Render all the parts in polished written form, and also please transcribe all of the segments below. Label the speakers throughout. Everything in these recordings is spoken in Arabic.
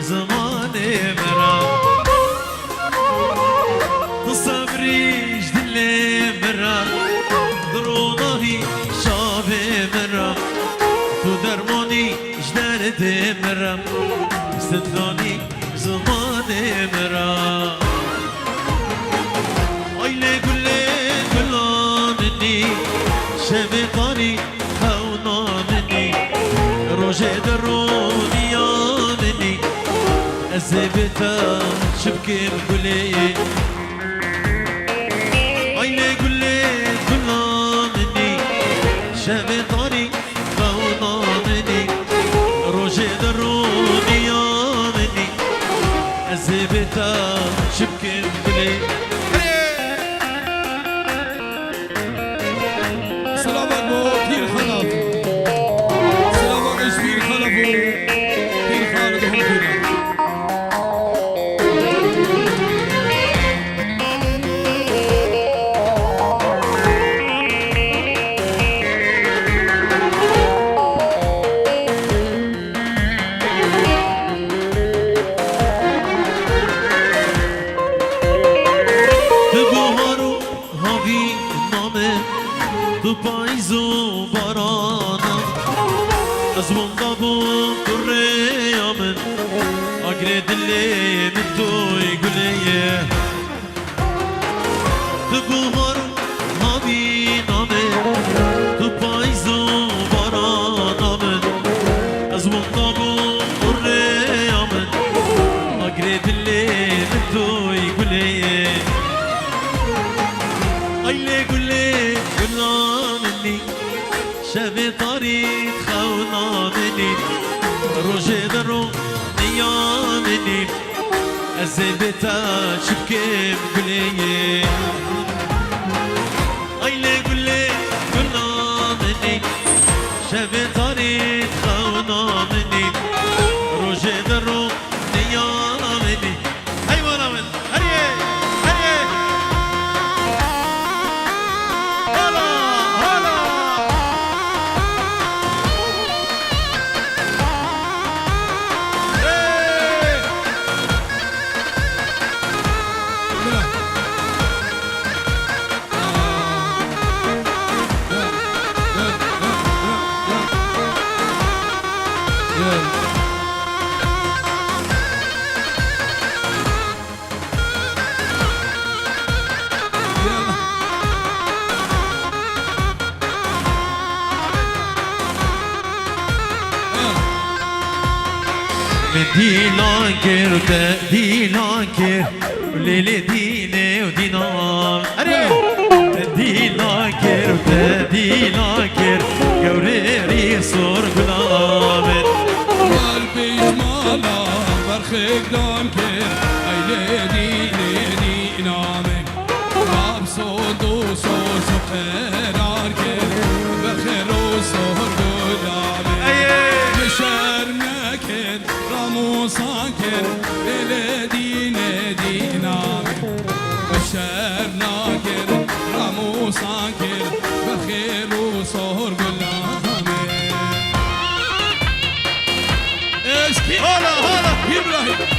Speaker 1: زماني مرا تصبري جدلي مرا درونهي شابي مرا تو درموني جدردي مرا استدلوني زماني مرا عيلي قولي قلا مني شبطاني خونا مني روجي دروني يا مني الزبطة شبكي بقولي عيلي قولي قلا مني شبطاني خونا مني روجي دروني يا مني الزبطة شبكي بقولي تو پایزو بارانم از بندابون تو ریامن اگر دلی من توی گلیه تو بوهارو هاوی نامه تو پایزو بارانم از بندابون تو ریامن اگر دلی من توی گلیه ایله گله مني شافي طريق خونا مني روجي درو نيا مني الزبطة شبكي بقولي ايلي قولي قلنا مني شافي طريق خونا مني روجي درو نيا مني ايوانا من هريه هريه ديلان كير ديلان كير وليلي ديني ودينام ديلان كير ديلان كير قوريري صور قلامن
Speaker 2: قلبي جمالا برخيك دان كير ايلي ديني دينامن راب صوتو صوت قرار كير بخير وصور قلامن مشار مكن راموسانكر بلدينة دينامي بشرناكر راموسانكر بخير وصهر قلامي اشكي هلا هلا ابراهيم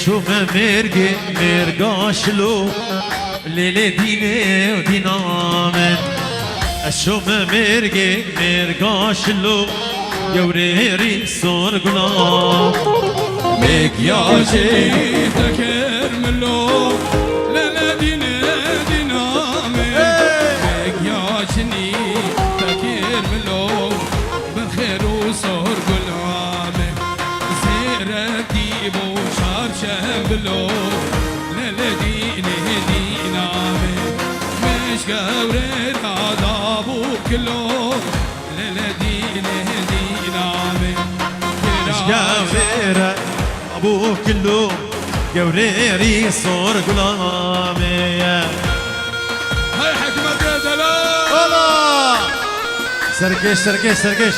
Speaker 1: شوف مرقي مرقاشلو ليلي ديني ودينامن شوف مرقي مرقاشلو يوريري صور قلام
Speaker 2: مكياجي تكرملو كله للدين دينا مش قوري العذاب كله للدين دينا
Speaker 1: مش قوري ابو كله قوريري صور قلامي
Speaker 2: هاي حكمة دلال
Speaker 1: الله سرقش سرقش سرقش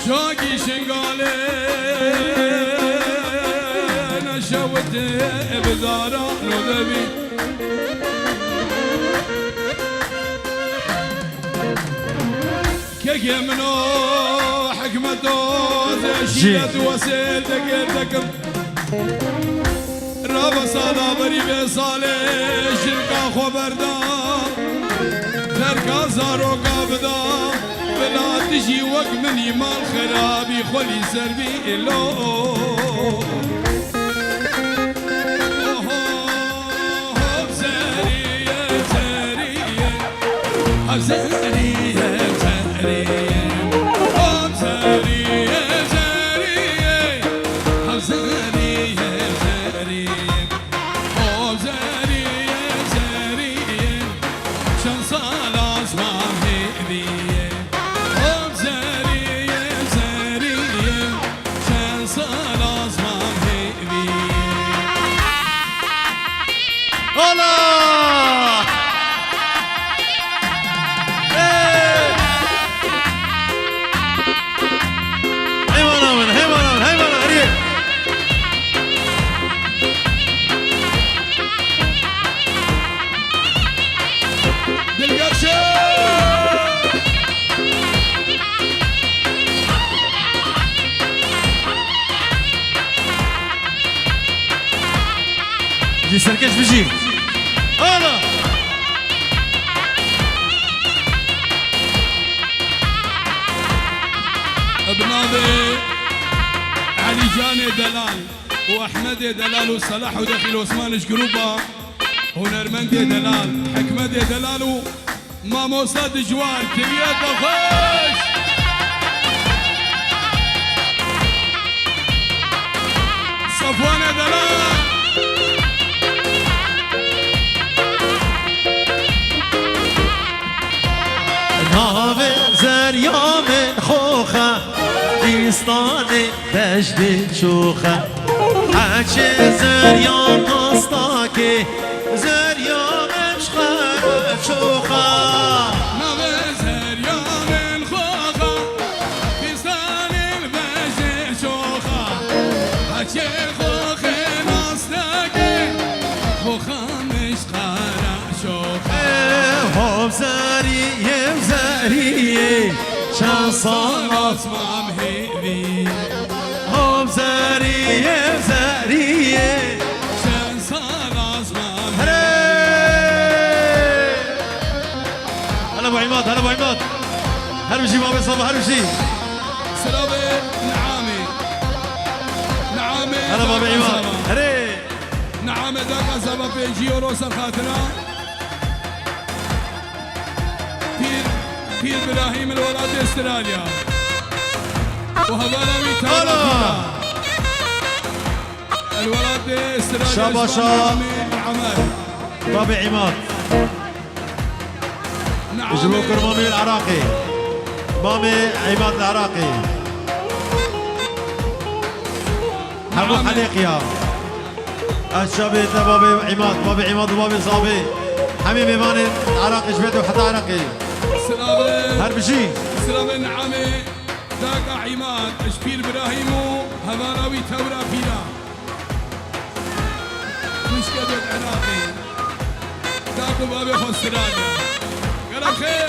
Speaker 2: شاقي شنقالي نشوت بزارة نذبي كيك منو حكمته زيشيت وسيل دقيتكم رابا صادا بري بصالي شركا خبردا تركا زاروكا بدا بلا تجي وق مني مال خرابي خلي سربي إلو بزارية بزارية بزارية
Speaker 1: جي سركش بجي هلا
Speaker 2: ابنادي علي جاني دلال واحمد دلال وصلاح ودخيل وعثمان شقروبه ونرمندي دلال حكمدي دلال ما موصد جوال تبيات خوش صفوان دلال
Speaker 1: ناوي زريا من خوخة ديستاني بجد شوخة حكي زريا مستاكي زريا مش خرف شوخة
Speaker 2: ناوي زريا من خوخة ديستاني بجد شوخة حكي خوخي مستاكي خوخة مش خرف شوخة
Speaker 1: هو زريا زريا شان صلاة
Speaker 2: اسمع مهيبي
Speaker 1: هو زريا زريا
Speaker 2: شان صار اسمع
Speaker 1: هلا ابو عماد هلا ابو عماد هلا بجي بابا صباح هلا بجي
Speaker 2: سلامي نعامي نعامي
Speaker 1: هلا بابا عماد هلا
Speaker 2: نعامي داكا سبب بيجي وروس الخاتنا بير ابراهيم الولاد استراليا وهذا ميتالا الولاد استراليا
Speaker 1: شاباشا
Speaker 2: عمر
Speaker 1: بابا عماد يجيبوكم مامي العراقي مامي عماد العراقي حمو حليقيا الشابي بابي عماد وبابي صابي حميم ايمان عراقي جبيته وحتى عراقي
Speaker 2: سلامة
Speaker 1: هربشي
Speaker 2: سلامة نعمة داك عماد اشبير ابراهيمو هذاناوي تورا فينا مش كده العراقي داك بابي خسرانة كلام خير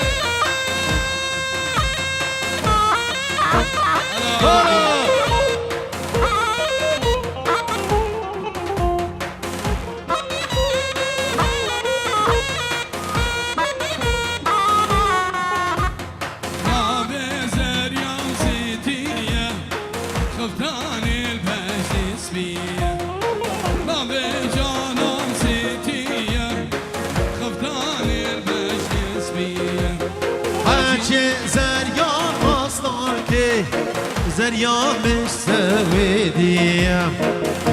Speaker 1: زريا مش سويدي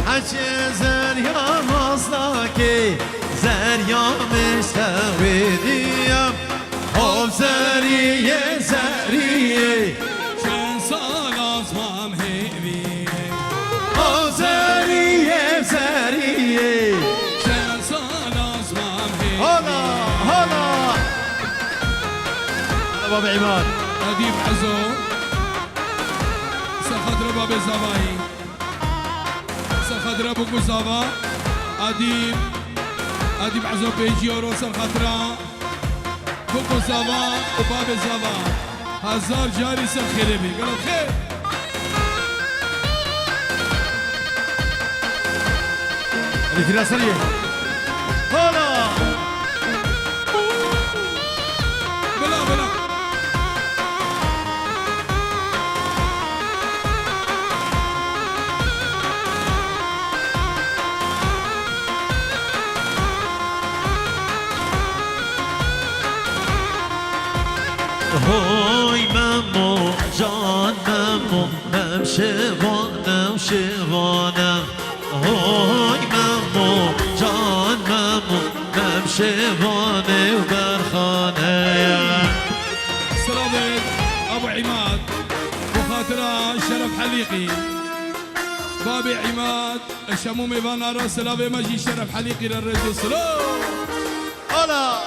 Speaker 1: حكي زريا مصلكي زريا مش سويدي هوب زرية زرية
Speaker 2: شن سال أصمام هيبي
Speaker 1: هوب زرية زرية
Speaker 2: شن سال أصمام هيبي
Speaker 1: هلا هلا بابا عماد
Speaker 2: أديب عزو سخدر باب زباي سخدر ابو زبا اديب عزو بيجي ورو سخدر بو زبا وباب زبا هزار جاري سخيري بي قالوا خير
Speaker 1: الفرا سريع هلا
Speaker 2: بلا بلا
Speaker 1: هوي مامو جان مامو ممشيوانا وشيوانا هوي مامو جان مامو ممشيوانا وبرخانا
Speaker 2: سلامة ابو عماد وخاطره شرف حليقي بابي عماد الشمومي فانا راس سلامة ماجي شرف حليقي للرجل سلام
Speaker 1: هلا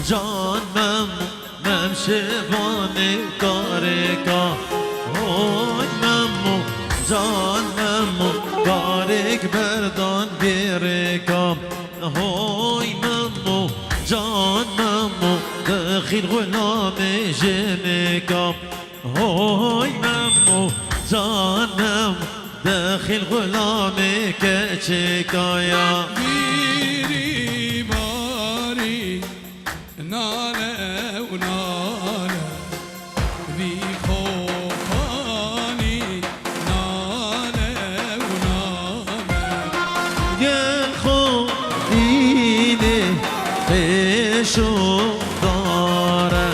Speaker 1: جان ممشیوانی کارکا هوی ممو جان ممو کارک بردان بیرکا هوی ممو جان ممو داخل غلام جمكم هوي ممو جانم داخل غلامك شكايا
Speaker 2: بيري باري نانا ونانا ذي خوفاني نانا ونانا
Speaker 1: يا خوديني خشو دارا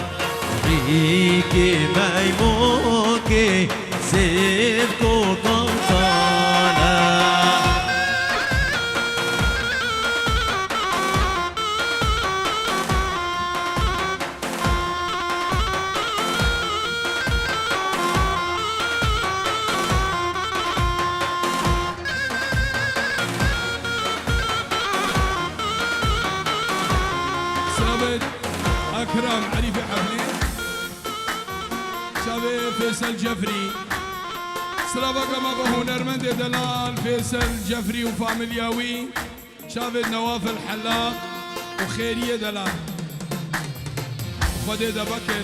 Speaker 1: ريكي ميموكي سيفكو طنطانا
Speaker 2: ثابت أكرم علي في حفلي شابي فيصل جفري سلافا كما هنرمند دلال فيصل جفري وفاميلياوي شابي نواف الحلاق وخيرية دلال خديدة بكر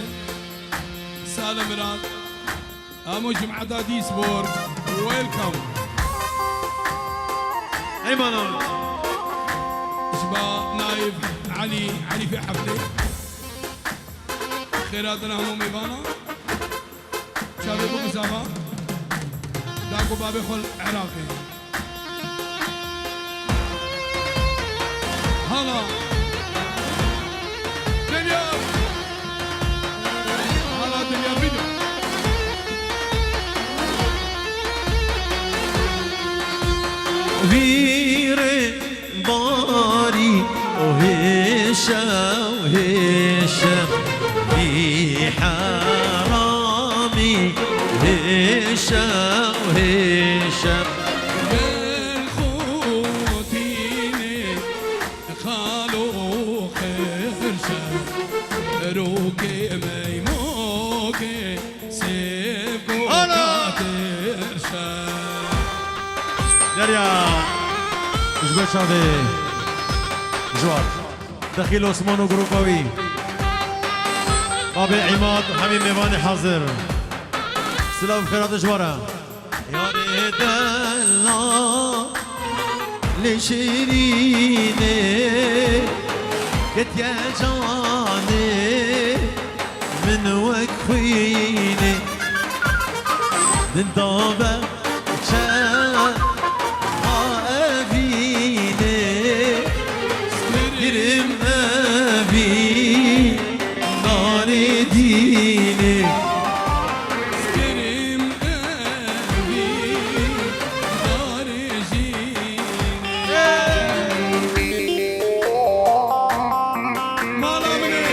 Speaker 2: سالم راد أمو جمعة ديسبورغ ويلكم
Speaker 1: ايمانو
Speaker 2: شبا نايف علي في حفلة خيراتنا هموم إيفانا شابي بو مسافة داكو بابي خل عراقي هلا دنيا هلا دنيا فيديو
Speaker 1: ويري باري وهيشة وهيشة في حرامي هيشة وهيشة
Speaker 2: بالخوتيني خالو خرشة روكي ميموكي سيبكو كاترشة
Speaker 1: دريا جبت شافي جوار دخيل عثمان وجروباوي بابي عماد حميم ميواني حاضر سلام خيرات جوارا يا ريت الله لشيريني قلت يا جواني من وكفيني من ضابة شان كرم أبي نار ديني
Speaker 2: كريم أبي دار جيني مالا مني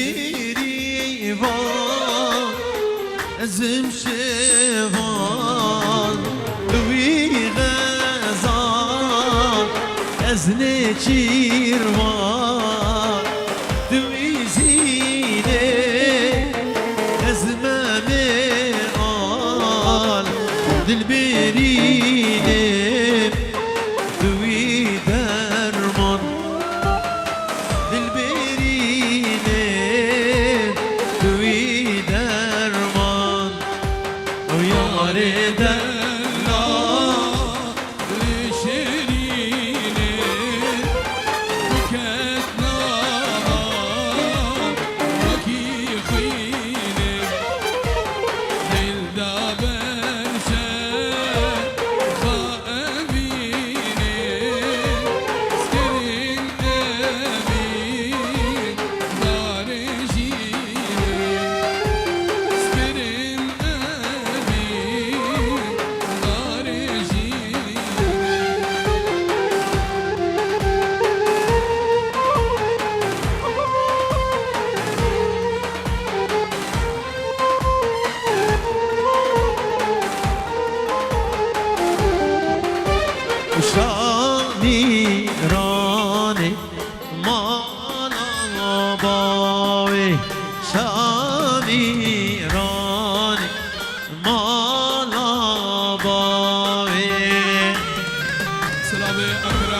Speaker 1: كبيري فان أزم شفان دوي غزان أزني شيروان دوي زيني أزمامي آل دلبريني دوي درمان دلبريني دوي درمان ويا ريت
Speaker 2: الله لشيريني بكتنا وكي خيني دل دابرشة خائبيني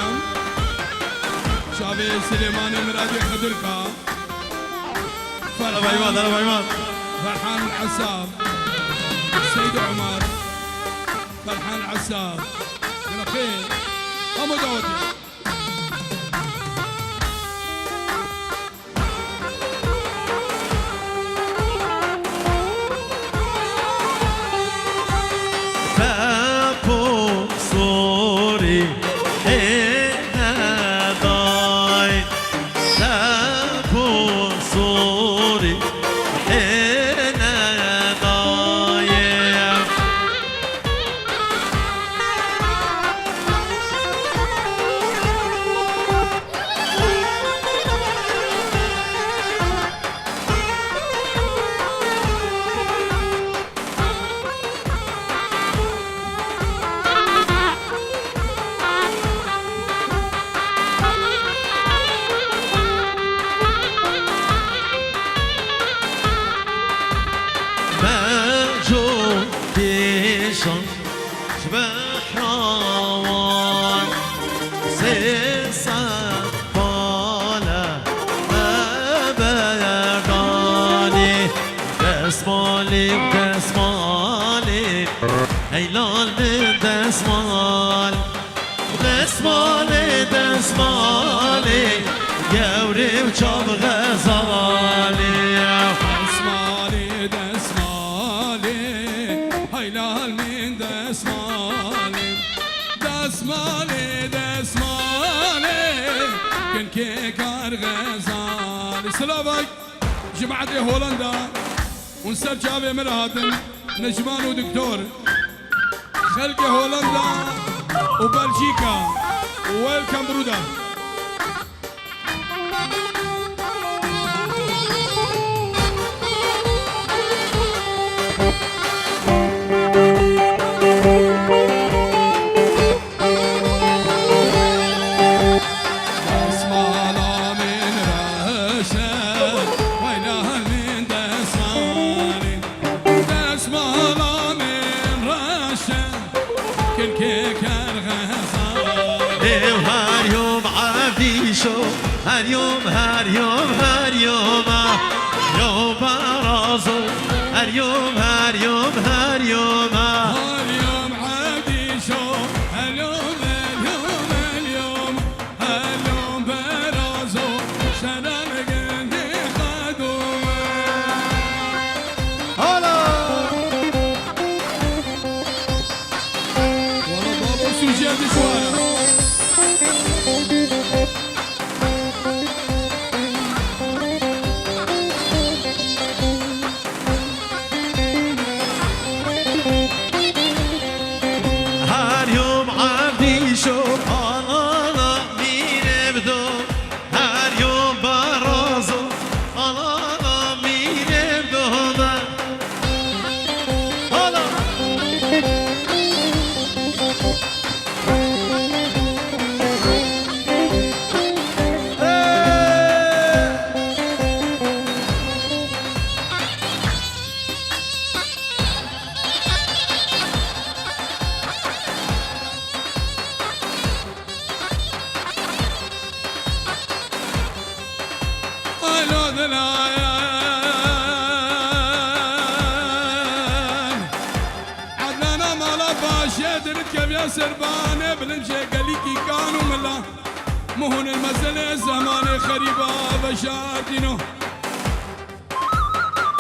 Speaker 2: بكم شافي سليمان مرادي خدركا
Speaker 1: هلا ابو عماد هلا ابو عماد
Speaker 2: فرحان العساب سيد عمر فرحان العساب يلا خير أمو داودي سلامك جماعة هولندا ونسر جابي مرهاتن نجمان ودكتور خلق هولندا وبلجيكا ويلكم برودا
Speaker 1: هر يوم هر يوم هر يوم يوم رازو هر يوم هر يوم هر يوم
Speaker 2: هر يوم عادي شو اليوم اليوم اليوم اليوم برازو شنان قندي خدوم
Speaker 1: هلا
Speaker 2: والله بابا سوجي شوارع سربانه بلنجي قليكي كانوا ملا مهون المسألة زمان خريبة بشاتينو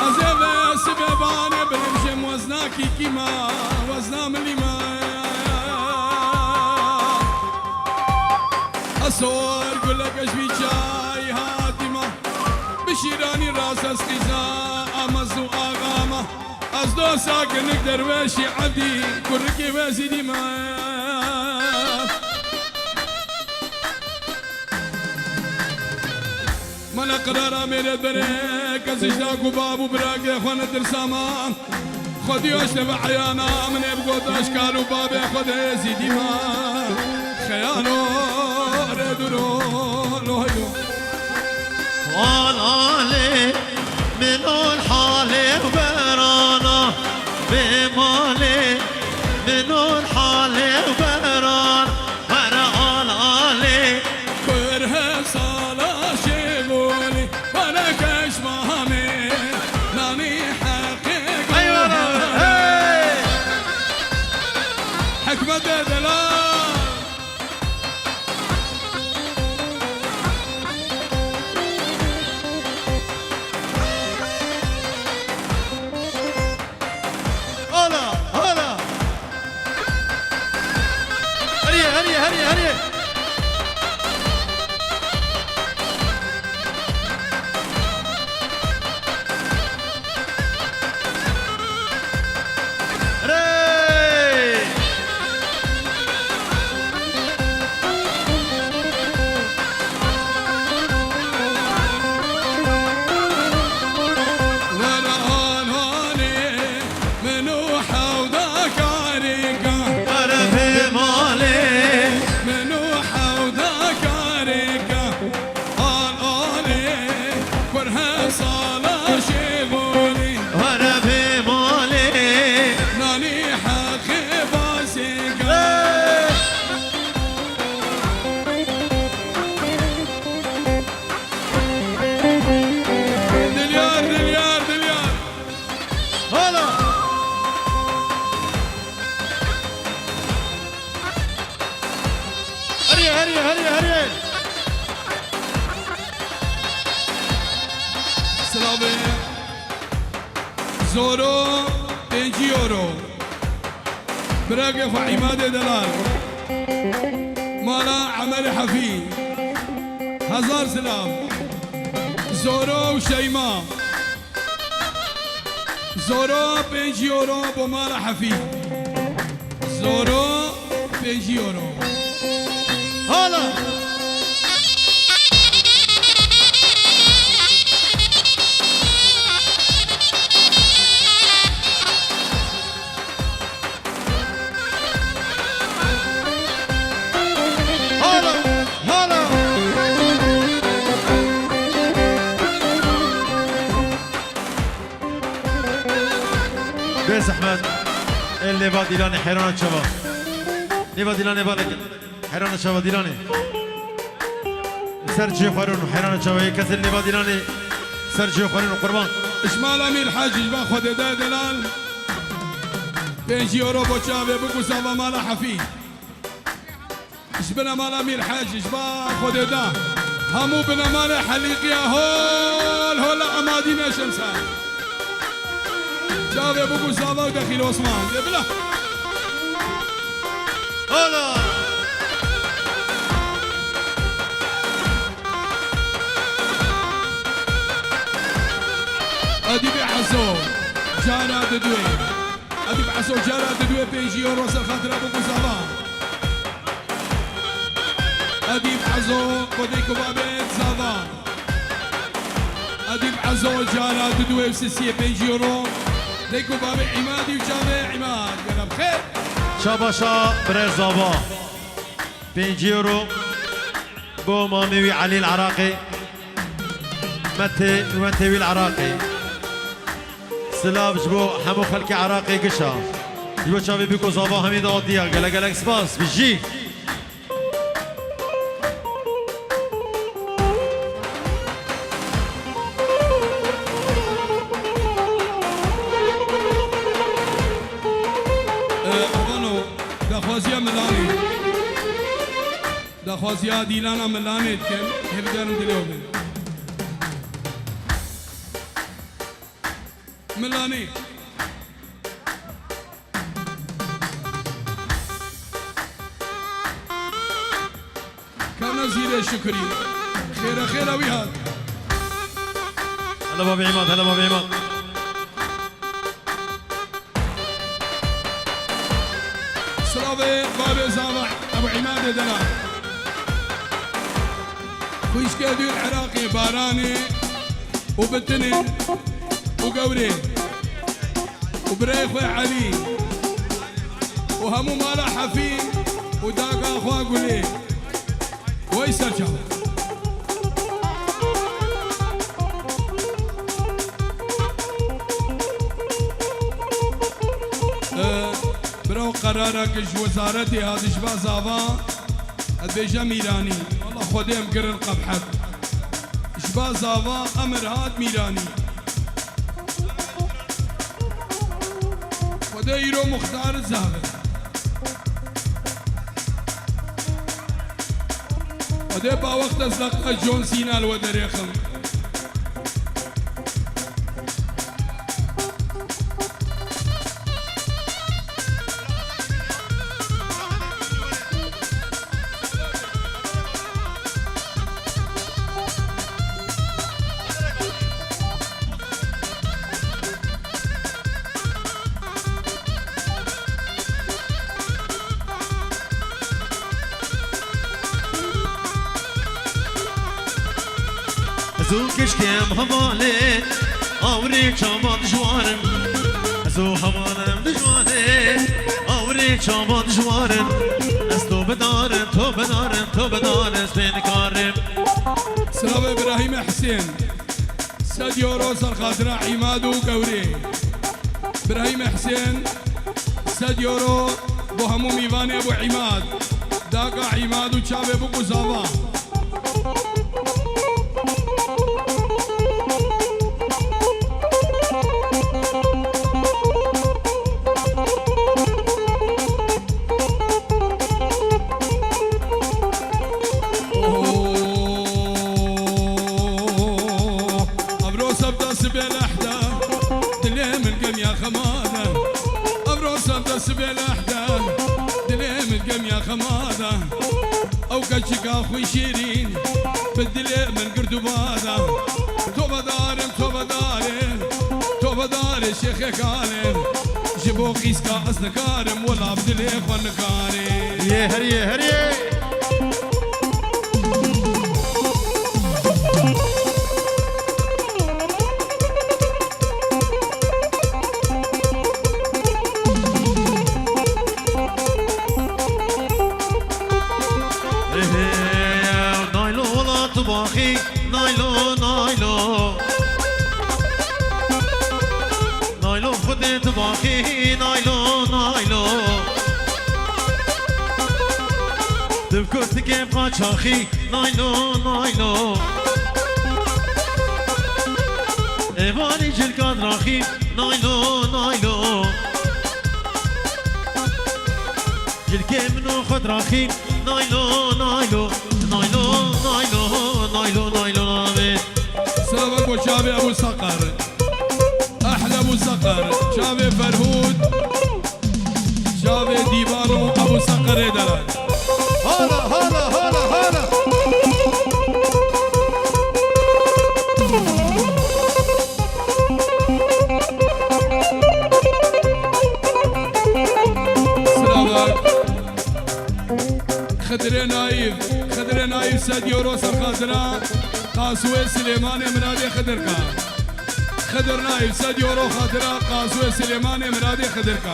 Speaker 2: أزيبه سببانه بلنجي موزناكي كيما وزنا ملي ما أصور قولك أشبي جاي هاتما بشيراني راس اسقيزا أمزو آغاما از دو ساکنک درویشی عبدی کرکی وزیدی ما من قرارا میره بره کسیش داکو بابو براغ خونه ترساما خودی اشتبه عیانا من ابگوت اشکالو بابی خود زیدی ما خیانو ردورو لوهیو
Speaker 1: والالي من الحال وبرانا بمالي من الحال وبران ورا هري
Speaker 2: سلامه زورو 5 يورو براقف عماد دلال مالا عمل حفي 1000 سلام زورو وشيماء زورو 5 يورو بمالا حفي زورو 5 يورو
Speaker 1: هلا بس احمد اللي با ديلاني حيران شباب نيبا ديلاني بالك حيران شباب ديلاني سرجيو خارون حيران شباب كسر نيبا ديلاني سرجيو خارون قربان
Speaker 2: اشمال امير حاج با خود دلال 5 يورو بوشابه بكو سافا مالا حفي اشبنا مال امير حاج اشبا خود دا همو بنا مال حليقيا هول هولا امادينا شمسان شافي بكو سافا ودخيل عثمان بلا
Speaker 1: هلا
Speaker 2: ادي بحسو جانا ددوي ادي بحسو جانا ددوي 5 يورو سر خاطر بكو سافا ادي بحسو خديكو بابيت سافا ادي بحسو جانا ددوي وسيسيه 5 يورو ديكو بابي عمادي وجابي عماد قال بخير
Speaker 1: شاباشا بريزابا 5 يورو بو مامي علي العراقي متي وانتوي العراقي سلام جبو حمو خلقي عراقي قشا يبو شابي بيكو زابا همي داوديا قالك سباس بيجي
Speaker 2: دخوازيا ديلانا ملاني كن هبدارم دلوبن ملاني كان زير شكري خير ويهاد
Speaker 1: هلا بابي عماد هلا بابي عماد
Speaker 2: سلامي بابي زامع ابو عماد دلال خويش كادو العراقي باراني وبتني وقوري وبريخ علي وهمو مالا حفي وداقا اخوا قولي ويسر جاو برو قرارك وزارتي هذا شبا زافا ادبيجا ميراني والله خديم قرن قبحت شبا زافا امر هاد ميراني خديرو مختار الزهر ودي با وقت ازلق جون سينا الودريخم
Speaker 1: زو كشتيم همالي اوري شامان جوارن زو همالم دجوارن اوري شامان جوارن استو بدارن تو بدارن سبين كارم
Speaker 2: سلام ابراهيم حسين ساديو روس الخاطرة عماد وقوري ابراهيم حسين ساديو رو بو همو ميفاني ابو عماد داقا عماد وشابي ابو قزابا خمادة أبروس أبدس بالأحداث دلي من قم يا خمادة أو كشك أخوي شيرين بالدلي من قردبادة توبة دارم توبة دارم توبة دارم شيخي كارم جبو قيس كاس نكارم ولا عبدلي اخوان نكارم
Speaker 1: هريه هريه هريه نايلو ولا طباخي نايلو نايلو نايلو خدي طباخي نايلو نايلو دبكوت كيف قاچاخي نايلو نايلو ايواني جل قادراخي نايلو نايلو جل كيمنو خدراخي نايلو نايلو نايلو نايلو نايلو نايلو نايلو
Speaker 2: سلامك وشابي ابو صقر احلى ابو صقر شابي فرهود شابي ديبانو ابو صقر يدلال
Speaker 1: هلا هلا هلا هلا
Speaker 2: خدر نايف ساديو روس الخاطرة قاسوي سليماني منادي خدركا خدر نايف ساديو رو خاطرة قاسوي سليماني منادي خدركا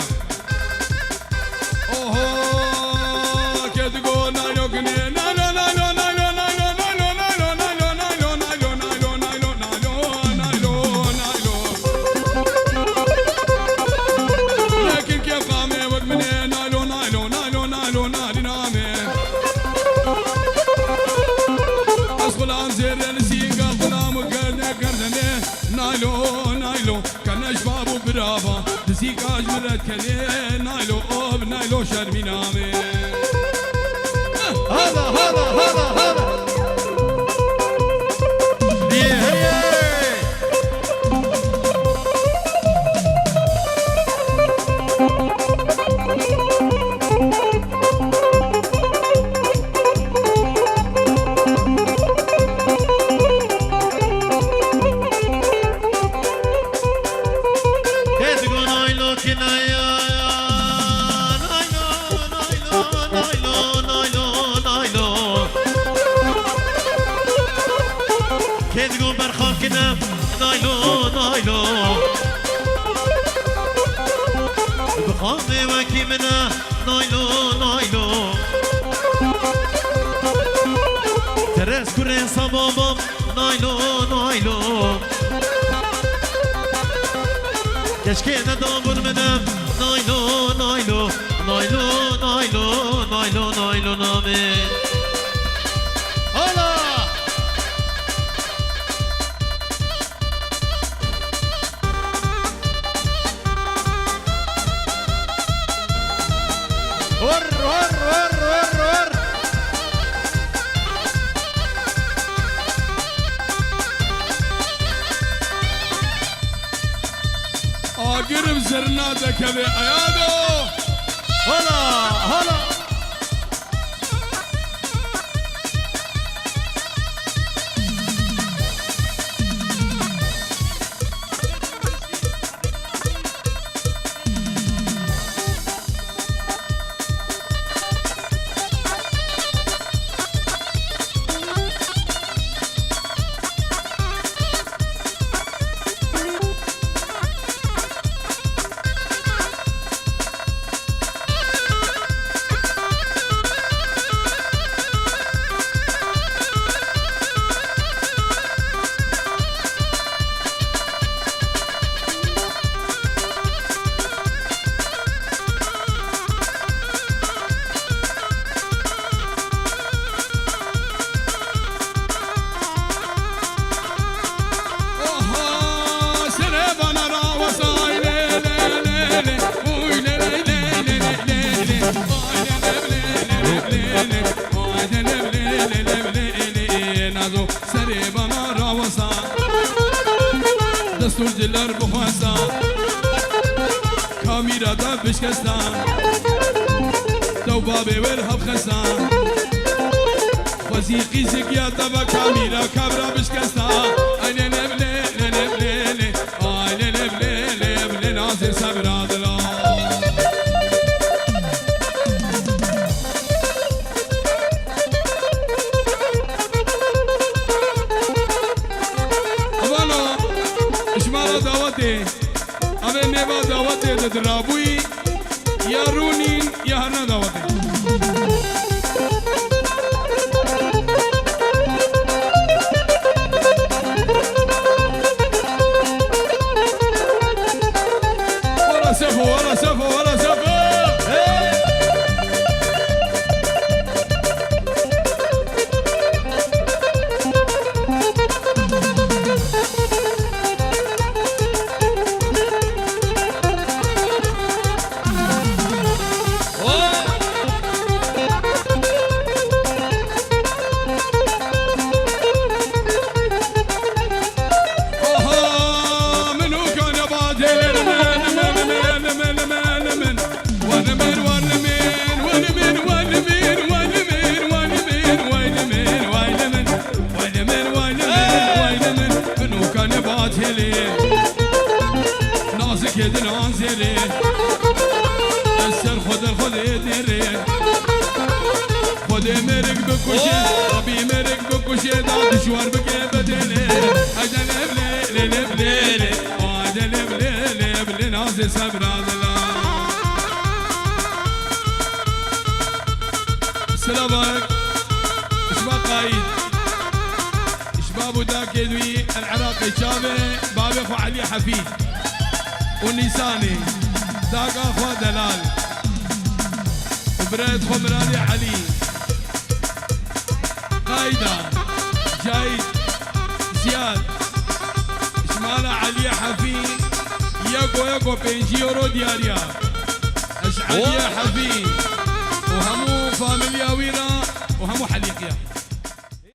Speaker 2: اوهو كي تقول نايلو كني نايلو نايلو نايلو نايلو نايلو نايلو نايلو نايلو نايلو نايلو نايلو نايلو نايلو لكن كيف قامي وقمني نايلو نايلو نايلو نايلو نايلو نامي أصغلان زير نسيقا ظلام وقرنا قرنني نايلو نايلو كان شباب برافا نسيقا جمرت كني نايلو أوب نايلو شرمي نامي
Speaker 1: هلا هلا هلا هلا نايلو نايلو بقامي وكي منا نايلو نايلو ترس كورين صبابم نايلو نايلو كشكي ندابر منم نايلو نايلو نايلو نايلو نايلو نايلو نامي هلا ور ور ور ور ور
Speaker 2: قرب زرناتك يا عيادو
Speaker 1: هلا هلا
Speaker 2: دستور جلر بخواسا بشكستان تو بابي والهب خستان وزيقي زكيا تبا كاميرا كابرا بشكستان انا نبلي نبلي انا نبلي نبلي ناصر صبر عدلا ابانا اشمال دعوتي ابي نبا دعوتي تدرابوي يا رونين يا هنا دعوتي ولا سفو ولا سفو ولا سفو نازك يدن عنزري السر خد يدري خد مرق بكوشي ربي مرق بكوشي داد شوار بك بدلي هيدا لبلي لبلي هيدا لبلي لبلي نازل صبر عدلا السلام عليك اشباب قايد اشباب وداك يدوي العراقي شابه بابي اخو علي حفيد ونيساني ذاك اخو دلال وبريد خمراني علي قايدة جايد زياد شمالة علي حفيد ياكو بنجيورو دياريا اشعرية حفيد وهمو فاميليا ويرا وهمو حليقيا